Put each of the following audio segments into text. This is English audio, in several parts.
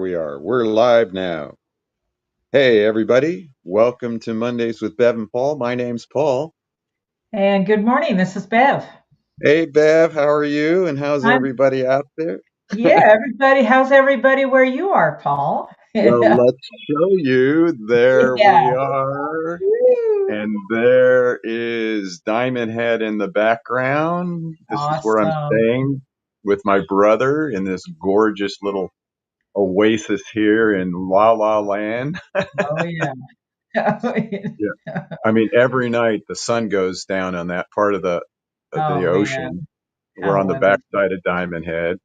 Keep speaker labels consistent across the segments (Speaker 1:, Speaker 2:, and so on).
Speaker 1: we are. We're live now. Hey, everybody. Welcome to Mondays with Bev and Paul. My name's Paul.
Speaker 2: And good morning. This is Bev.
Speaker 1: Hey, Bev, how are you? And how's
Speaker 2: I'm
Speaker 1: everybody out there?
Speaker 2: yeah, everybody. How's everybody where you are, Paul?
Speaker 1: Well,
Speaker 2: Yeah.
Speaker 1: let's show you. There we are.
Speaker 2: Woo.
Speaker 1: And there is Diamond Head in the background. This is where I'm
Speaker 2: Awesome.
Speaker 1: staying with my brother in this gorgeous little oasis here in La La Land.
Speaker 2: Oh yeah. Oh
Speaker 1: Yeah.
Speaker 2: yeah.
Speaker 1: I mean, every night the sun goes down on that part of
Speaker 2: Oh
Speaker 1: the
Speaker 2: man,
Speaker 1: ocean. We're
Speaker 2: how
Speaker 1: on the
Speaker 2: wonderful.
Speaker 1: backside of Diamond Head,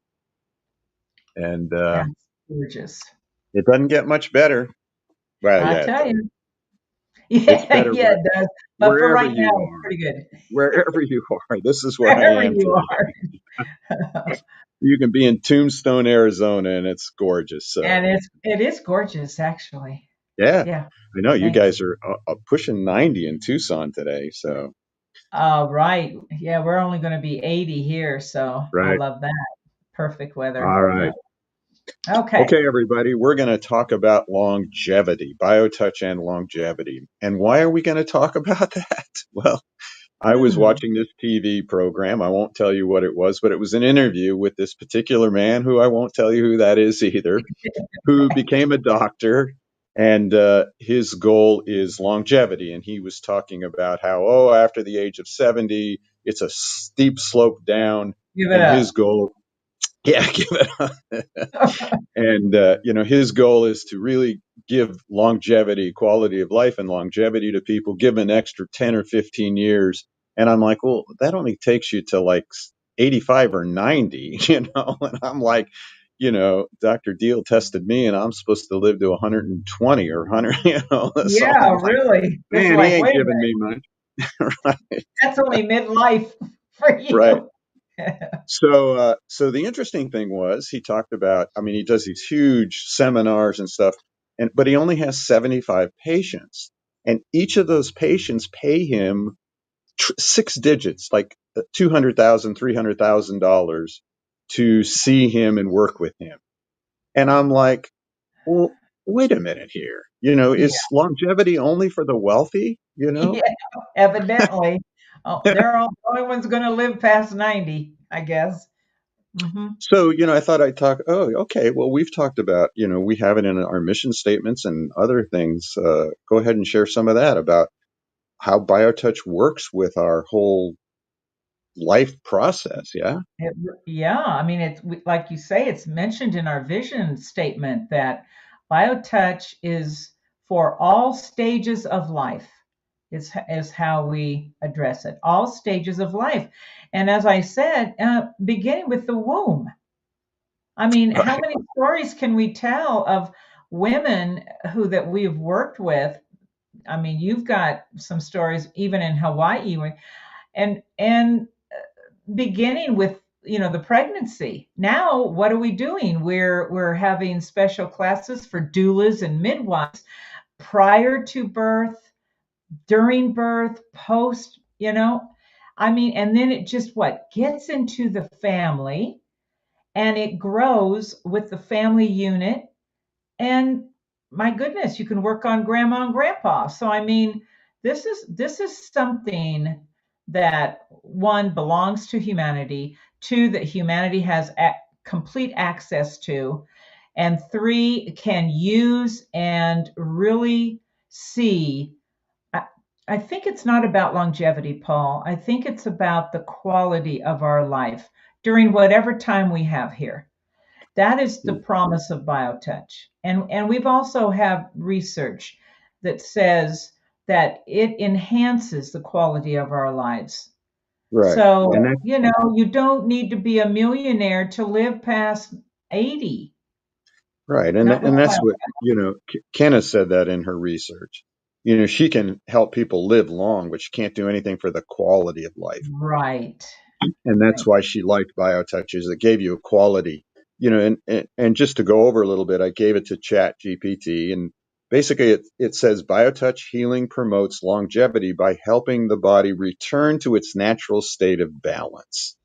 Speaker 1: and
Speaker 2: That's gorgeous.
Speaker 1: it doesn't get much better. Well,
Speaker 2: I
Speaker 1: yeah, it
Speaker 2: tell
Speaker 1: does.
Speaker 2: you.
Speaker 1: It's
Speaker 2: Yeah,
Speaker 1: better
Speaker 2: yeah, it does. But for
Speaker 1: wherever
Speaker 2: right now,
Speaker 1: you
Speaker 2: it's
Speaker 1: are.
Speaker 2: pretty good.
Speaker 1: Wherever you are. This is where I
Speaker 2: Wherever
Speaker 1: am
Speaker 2: you
Speaker 1: today.
Speaker 2: are.
Speaker 1: You can be in Tombstone, Arizona, and it's gorgeous. So,
Speaker 2: And it is gorgeous, actually.
Speaker 1: yeah,
Speaker 2: Yeah.
Speaker 1: I know you
Speaker 2: Thanks.
Speaker 1: guys are pushing 90 in Tucson today. So,
Speaker 2: Right. Yeah, we're only going to be 80 here, so I
Speaker 1: right.
Speaker 2: love that. Perfect weather.
Speaker 1: All
Speaker 2: Yeah.
Speaker 1: right.
Speaker 2: Okay.
Speaker 1: Okay, everybody, we're going to talk about longevity, biotouch and longevity. And why are we going to talk about that? Well, I was
Speaker 2: Hmm.
Speaker 1: watching this TV program. I won't tell you what it was, but it was an interview with this particular man who I won't tell you who that is either, who became a doctor. And his goal is longevity. And he was talking about how, oh, after the age of 70, it's a steep slope down.
Speaker 2: Give it
Speaker 1: And
Speaker 2: up.
Speaker 1: his goal, yeah, give it up. And his goal is to really give longevity, quality of life and longevity to people, give an extra 10 or 15 years. And I'm like, well, that only takes you to like 85 or 90. And I'm like, Dr. Deal tested me and I'm supposed to live to 120 or 100. So
Speaker 2: Yeah,
Speaker 1: I'm like,
Speaker 2: really. It's
Speaker 1: man, he
Speaker 2: like,
Speaker 1: ain't
Speaker 2: wait a
Speaker 1: giving
Speaker 2: minute,
Speaker 1: me much. Right.
Speaker 2: that's only midlife for
Speaker 1: Right.
Speaker 2: you.
Speaker 1: So the interesting thing was he talked about. I mean, he does these huge seminars and stuff, but he only has 75 patients, and each of those patients pay him six digits, like $200,000, $300,000, to see him and work with him. And I'm like, well, wait a minute here.
Speaker 2: Yeah,
Speaker 1: Is longevity only for the wealthy?
Speaker 2: yeah, evidently. Oh, they're all the only ones going to live past 90, I guess. Hmm.
Speaker 1: So, I thought I'd talk. Oh, okay. Well, we've talked about, we have it in our mission statements and other things. Go ahead and share some of that about how BioTouch works with our whole life process. Yeah.
Speaker 2: Yeah, I mean, like you say, it's mentioned in our vision statement that BioTouch is for all stages of life, is how we address it. All stages of life. And as I said, beginning with the womb. I mean, how
Speaker 1: Right.
Speaker 2: many stories can we tell of women who that we've worked with? I mean, you've got some stories even in Hawaii, and beginning with the pregnancy. Now what are we doing? We're having special classes for doulas and midwives prior to birth, during birth, post, I mean, and then it just what gets into the family, and it grows with the family unit. And my goodness, you can work on grandma and grandpa. So I mean, this is something that, one, belongs to humanity, two, that humanity has complete access to, and three, can use and really see. I, I think it's not about longevity, Paul. I think it's about the quality of our life during whatever time we have here. That is the promise of BioTouch. And we've also have research that says that it enhances the quality of our lives.
Speaker 1: Right.
Speaker 2: So,
Speaker 1: And that,
Speaker 2: you don't need to be a millionaire to live past 80.
Speaker 1: right.
Speaker 2: Not with
Speaker 1: And that's
Speaker 2: Bio.
Speaker 1: what, Kenna said that in her research. She can help people live long, but she can't do anything for the quality of life.
Speaker 2: Right.
Speaker 1: And that's
Speaker 2: Right.
Speaker 1: why she liked BioTouch is it gave you a quality, and just to go over a little bit, I gave it to Chat GPT, and basically it says BioTouch healing promotes longevity by helping the body return to its natural state of balance.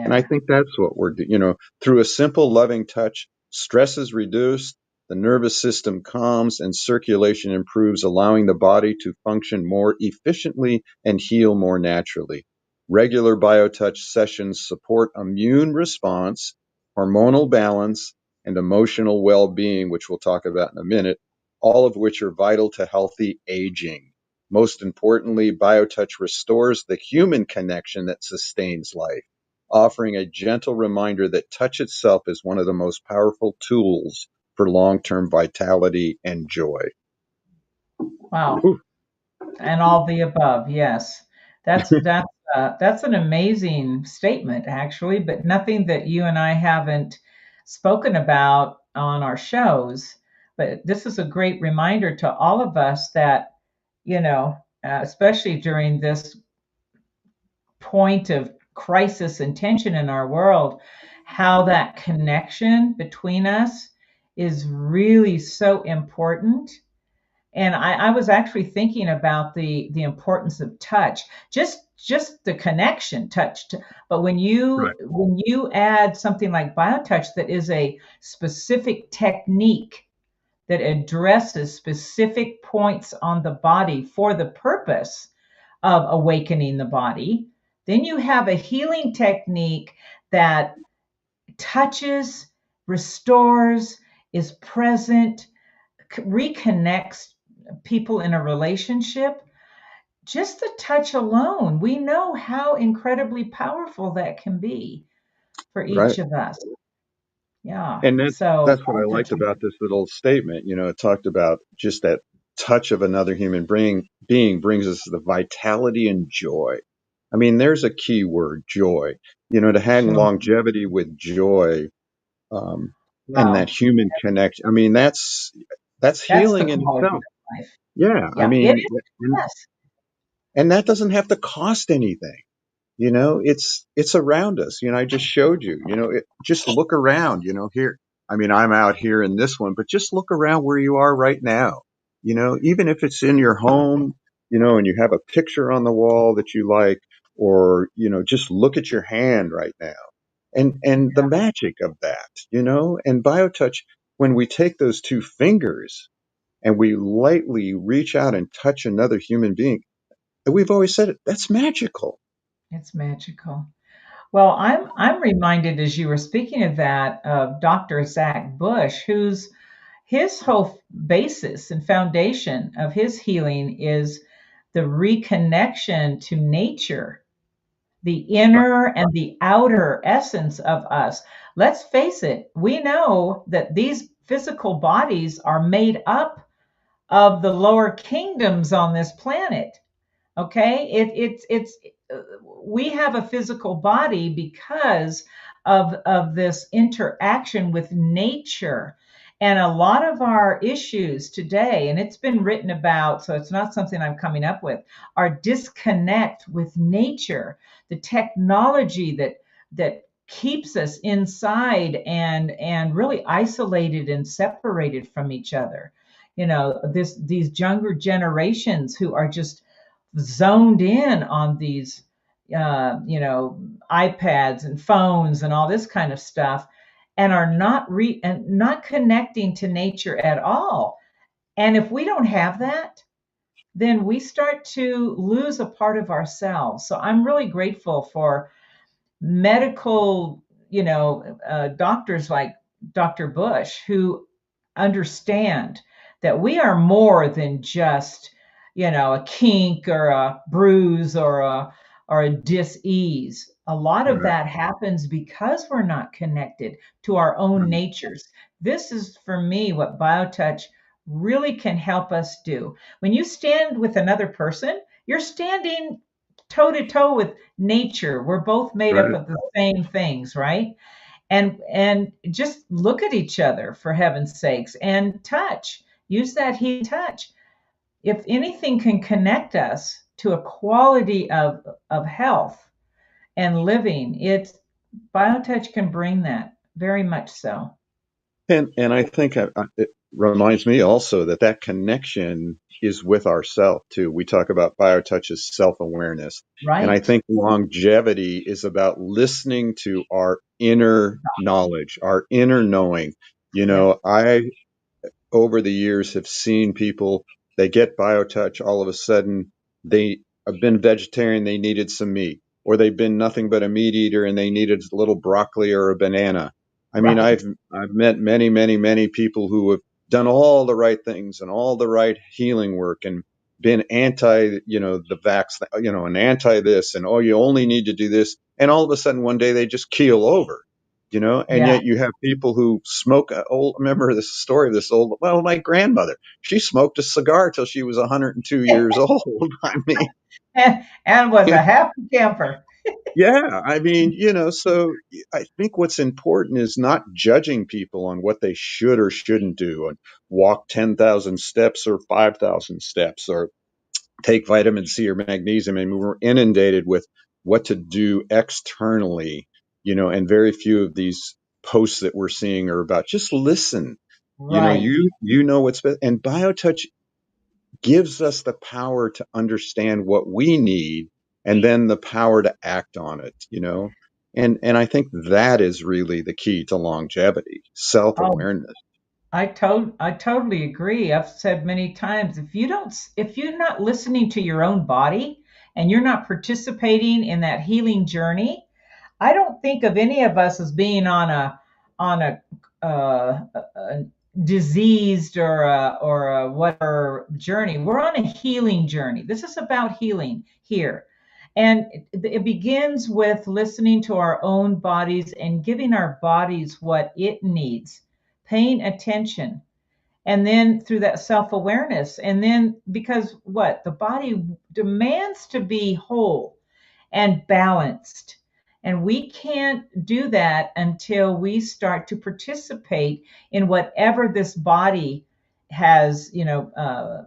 Speaker 1: And I
Speaker 2: Yeah.
Speaker 1: think that's what we're doing, through a simple loving touch. Stress is reduced, the nervous system calms, and circulation improves, allowing the body to function more efficiently and heal more naturally. Regular BioTouch sessions support immune response, hormonal balance, and emotional well being, which we'll talk about in a minute, all of which are vital to healthy aging. Most importantly, BioTouch restores the human connection that sustains life, offering a gentle reminder that touch itself is one of the most powerful tools for long-term vitality and joy.
Speaker 2: Wow.
Speaker 1: Whew.
Speaker 2: And all the above, yes. That's an amazing statement, actually, but nothing that you and I haven't spoken about on our shows. But this is a great reminder to all of us that, especially during this point of crisis and tension in our world, how that connection between us is really so important. And I was actually thinking about the importance of touch, just the connection touched. But
Speaker 1: Right.
Speaker 2: when you add something like BioTouch that is a specific technique that addresses specific points on the body for the purpose of awakening the body, then you have a healing technique that touches, restores, is present, reconnects people in a relationship. Just the touch alone, we know how incredibly powerful that can be for
Speaker 1: Right.
Speaker 2: each of us. Yeah.
Speaker 1: And
Speaker 2: So
Speaker 1: that's what I liked about this little statement. It talked about just that touch of another human being brings us the vitality and joy. I mean, there's a key word, joy. To hang
Speaker 2: sure.
Speaker 1: longevity with joy, um, and that
Speaker 2: Wow.
Speaker 1: human connection. I mean, that's
Speaker 2: That's the
Speaker 1: healing in
Speaker 2: quality
Speaker 1: itself.
Speaker 2: of life.
Speaker 1: Yeah, I
Speaker 2: Yeah, it
Speaker 1: mean,
Speaker 2: is.
Speaker 1: and,
Speaker 2: Yes.
Speaker 1: and that doesn't have to cost anything. It's around us. I just showed you. Just look around. Here. I mean, I'm out here in this one, but just look around where you are right now. Even if it's in your home, and you have a picture on the wall that you like, or just look at your hand right now, and the magic of that. And BioTouch, when we take those two fingers and we lightly reach out and touch another human being, we've always said it. That's magical.
Speaker 2: It's magical. Well, I'm reminded as you were speaking of that of Dr. Zach Bush, who's his whole basis and foundation of his healing is the reconnection to nature, the
Speaker 1: Right.
Speaker 2: inner and the outer essence of us. Let's face it, we know that these physical bodies are made up of the lower kingdoms on this planet. Okay, it's we have a physical body because of this interaction with nature. And a lot of our issues today, and it's been written about, so it's not something I'm coming up with, are disconnect with nature, the technology that keeps us inside and really isolated and separated from each other. These younger generations who are just zoned in on these iPads and phones and all this kind of stuff, and are not connecting to nature at all. And if we don't have that, then we start to lose a part of ourselves. So I'm really grateful for medical, doctors like Dr. Bush who understand that we are more than just, a kink or a bruise or a dis-ease. A lot of
Speaker 1: Right.
Speaker 2: that happens because we're not connected to our own
Speaker 1: Right.
Speaker 2: natures. This is for me what BioTouch really can help us do. When you stand with another person, you're standing toe to toe with nature. We're both made up
Speaker 1: Right.
Speaker 2: of the same things, right? And just look at each other for heaven's sakes and touch. Use that heat touch. If anything can connect us to a quality of health and living, it's BioTouch can bring that very much so.
Speaker 1: And I think it reminds me also that connection is with ourself too. We talk about BioTouch as self-awareness, and I
Speaker 2: Right.
Speaker 1: think longevity is about listening to our inner knowledge, our inner knowing,
Speaker 2: Yeah.
Speaker 1: I over the years have seen people, they get BioTouch, all of a sudden they have been vegetarian, they needed some meat, or they've been nothing but a meat eater and they needed a little broccoli or a banana. I mean,
Speaker 2: Right.
Speaker 1: I've met many, many, many people who have done all the right things and all the right healing work and been anti, the vax, and anti this, and oh, you only need to do this. And all of a sudden one day they just keel over, and
Speaker 2: Yeah.
Speaker 1: yet you have people who smoke remember this story of this well, my grandmother, she smoked a cigar till she was 102 years old. I mean,
Speaker 2: And was a happy camper.
Speaker 1: yeah, I mean, so I think what's important is not judging people on what they should or shouldn't do and walk 10,000 steps or 5,000 steps or take vitamin C or magnesium. I mean, we're inundated with what to do externally, and very few of these posts that we're seeing are about just listen.
Speaker 2: Right.
Speaker 1: You know what's best, and BioTouch gives us the power to understand what we need and then the power to act on it, and I think that is really the key to longevity,
Speaker 2: Oh,
Speaker 1: self-awareness.
Speaker 2: I totally agree. I've said many times, if you're not listening to your own body and you're not participating in that healing journey, I don't think of any of us as being on a diseased or a whatever journey. We're on a healing journey. This is about healing here. And it begins with listening to our own bodies and giving our bodies what it needs, paying attention. And then through that self awareness. And then because what? The body demands to be whole and balanced. And we can't do that until we start to participate in whatever this body has,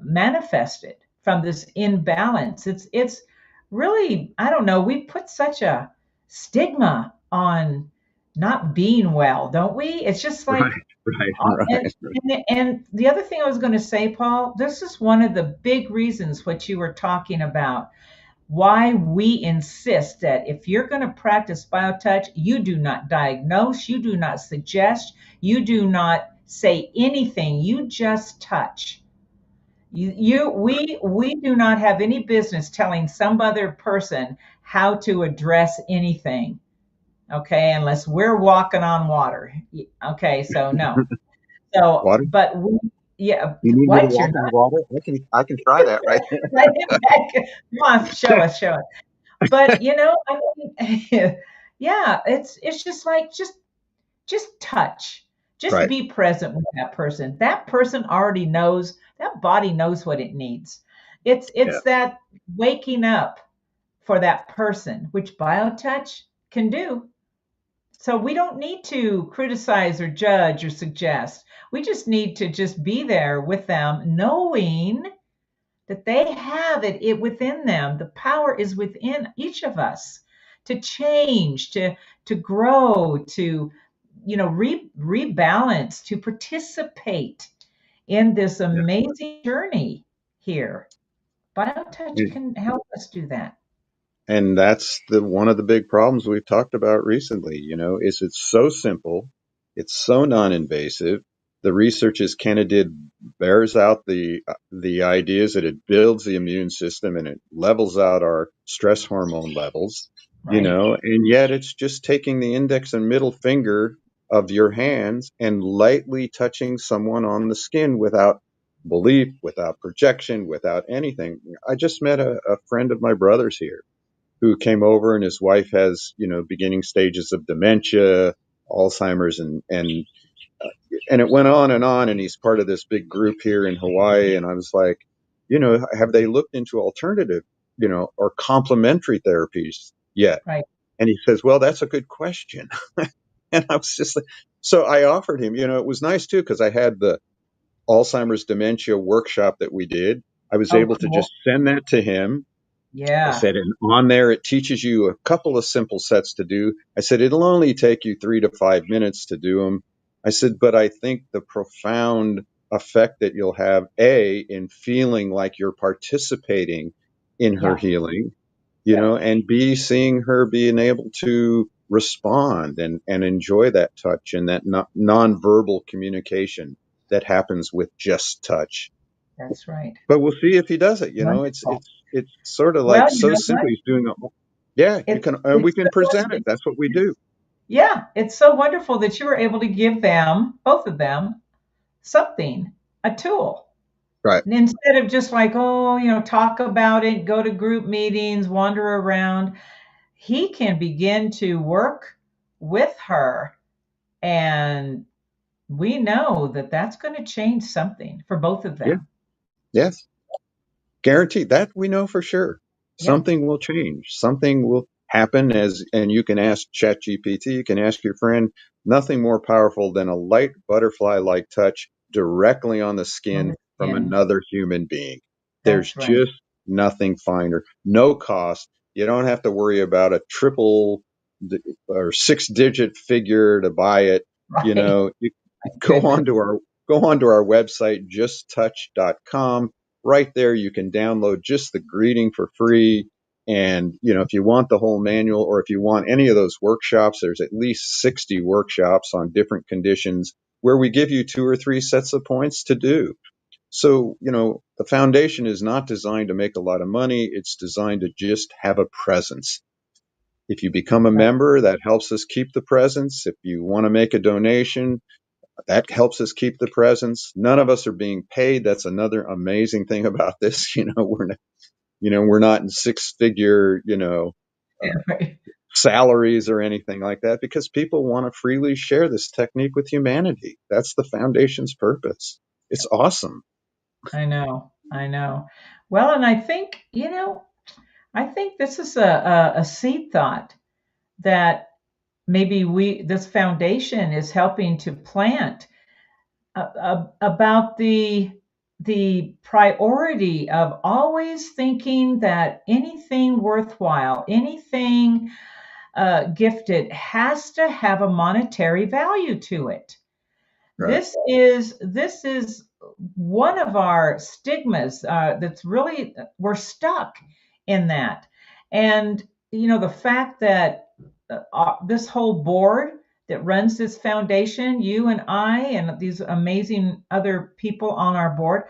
Speaker 2: manifested from this imbalance. It's really, I don't know. We put such a stigma on not being well, don't we? It's just
Speaker 1: Right,
Speaker 2: like,
Speaker 1: right,
Speaker 2: and,
Speaker 1: right.
Speaker 2: and the other thing I was going to say, Paul, this is one of the big reasons what you were talking about why we insist that if you're going to practice biotouch, you do not diagnose, you do not suggest, you do not say anything, you just touch. We do not have any business telling some other person how to address anything, okay, unless we're walking on water. Okay, so no. So,
Speaker 1: Water.
Speaker 2: but we, yeah,
Speaker 1: You need me to
Speaker 2: what you're
Speaker 1: walk on
Speaker 2: not,
Speaker 1: water? I can try that right there.
Speaker 2: right back. Come on, show us, show us. But I mean, yeah, it's just like just touch, just
Speaker 1: Right.
Speaker 2: be present with that person. That person already knows, that body knows what it needs.
Speaker 1: Yeah.
Speaker 2: It's that waking up for that person, which biotouch can do. So we don't need to criticize or judge or suggest. We just need to just be there with them, knowing that they have it within them. The power is within each of us to change, to grow, to rebalance, to participate in this amazing journey here. Biotouch
Speaker 1: Yeah.
Speaker 2: can help us do that.
Speaker 1: And that's the one of the big problems we've talked about recently, is it's so simple, it's so non-invasive. The research, as Kenna did, bears out the ideas that it builds the immune system and it levels out our stress hormone levels,
Speaker 2: Right.
Speaker 1: and yet it's just taking the index and middle finger of your hands and lightly touching someone on the skin without belief, without projection, without anything. I just met a friend of my brother's here who came over, and his wife has, beginning stages of dementia, Alzheimer's, and it went on, and he's part of this big group here in Hawaii. And I was like, have they looked into alternative, or complementary therapies yet?
Speaker 2: Right.
Speaker 1: And he says, well, that's a good question. And I was just like, so I offered him, it was nice too, because I had the Alzheimer's dementia workshop that we did. I was
Speaker 2: Oh,
Speaker 1: able to
Speaker 2: cool.
Speaker 1: just send that to him. I
Speaker 2: Yeah.
Speaker 1: said, and on there, it teaches you a couple of simple sets to do. I said, it'll only take you 3 to 5 minutes to do them. I said, but I think the profound effect that you'll have, A, in feeling like you're participating in her
Speaker 2: Yeah.
Speaker 1: healing,
Speaker 2: Yep.
Speaker 1: and B, seeing her being able to respond and enjoy that touch and that nonverbal communication that happens with just touch.
Speaker 2: That's right.
Speaker 1: But we'll see if he does it. You know,
Speaker 2: Wonderful.
Speaker 1: it's sort of
Speaker 2: Well,
Speaker 1: like
Speaker 2: you
Speaker 1: so
Speaker 2: know what?
Speaker 1: simple. He's doing it. Yeah, you
Speaker 2: It's
Speaker 1: can, we
Speaker 2: it's
Speaker 1: can
Speaker 2: so
Speaker 1: present it. That's what we do.
Speaker 2: yeah, it's so wonderful that you were able to give them, both of them, something, a tool.
Speaker 1: Right.
Speaker 2: And instead of just like, oh, talk about it, go to group meetings, wander around, he can begin to work with her. And we know that that's going to change something for both of
Speaker 1: Yeah.
Speaker 2: them.
Speaker 1: Yes. Guaranteed that we know for sure.
Speaker 2: Yep.
Speaker 1: Something will change. Something will happen and you can ask ChatGPT, you can ask your friend, nothing more powerful than a light butterfly like touch directly on the
Speaker 2: On
Speaker 1: skin
Speaker 2: the
Speaker 1: from
Speaker 2: skin.
Speaker 1: another human being. There's
Speaker 2: That's right.
Speaker 1: just nothing finer. No cost. You don't have to worry about a triple or six digit figure to buy it. You
Speaker 2: Right.
Speaker 1: know, you
Speaker 2: My
Speaker 1: go
Speaker 2: goodness.
Speaker 1: onto our go onto our website justtouch.com. Right there you can download just the greeting for free. And if you want the whole manual or if you want any of those workshops, there's at least 60 workshops on different conditions where we give you 2 or 3 sets of points to do. So, the foundation is not designed to make a lot of money. It's designed to just have a presence. If you become a member, that helps us keep the presence. If you want to make a donation, that helps us keep the presence. None of us are being paid. That's another amazing thing about this. We're not in six-figure, uh,
Speaker 2: Right.
Speaker 1: salaries or anything like that because people want to freely share this technique with humanity. That's the foundation's purpose. It's awesome.
Speaker 2: I know. I know. Well, and I think this is a seed thought that maybe this foundation is helping to plant about the priority of always thinking that anything worthwhile, anything gifted has to have a monetary value to it.
Speaker 1: Right.
Speaker 2: This is one of our stigmas that's really we're stuck in that. And the fact that this whole board that runs this foundation, you and I and these amazing other people on our board,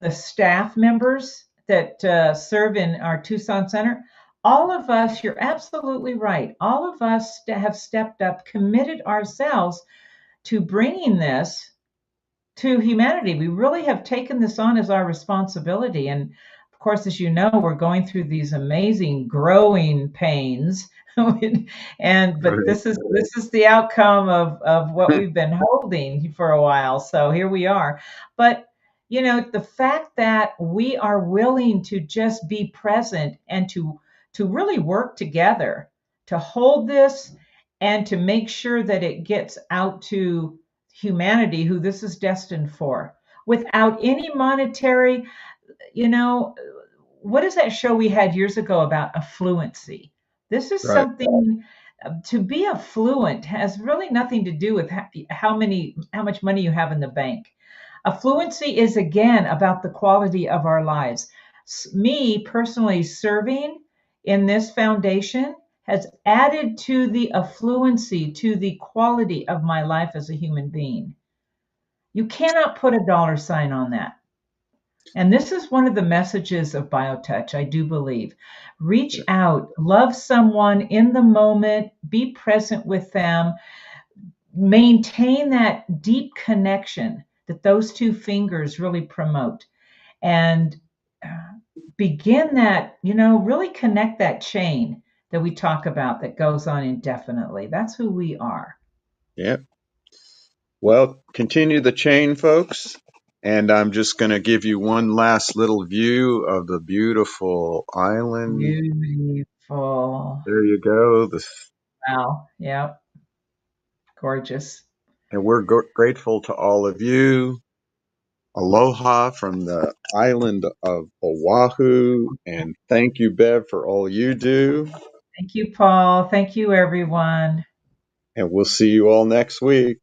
Speaker 2: the staff members that serve in our Tucson Center, all of us, you're absolutely right. All of us have stepped up, committed ourselves to bringing this to humanity. We really have taken this on as our responsibility. And of course, as you know, we're going through these amazing growing pains. But
Speaker 1: Right.
Speaker 2: this is the outcome of what we've been holding for a while. So here we are. But the fact that we are willing to just be present and to really work together to hold this and to make sure that it gets out to humanity who this is destined for without any monetary, you know what is that show we had years ago about affluency? This is
Speaker 1: Right.
Speaker 2: something, to be affluent has really nothing to do with how much money you have in the bank. Affluency is again about the quality of our lives. Me personally serving in this foundation has added to the affluency, to the quality of my life as a human being. You cannot put a dollar sign on that. And this is one of the messages of BioTouch, I do believe. Reach out, love someone in the moment, be present with them, maintain that deep connection that those two fingers really promote, and begin that, really connect that chain that we talk about that goes on indefinitely. That's who we are.
Speaker 1: Yeah. Well, continue the chain, folks. And I'm just going to give you one last little view of the beautiful island.
Speaker 2: Beautiful.
Speaker 1: There you go.
Speaker 2: Wow. Yeah. Gorgeous.
Speaker 1: And we're grateful to all of you. Aloha from the island of Oahu. And thank you, Bev, for all you do.
Speaker 2: Thank you, Paul. Thank you, everyone.
Speaker 1: And we'll see you all next week.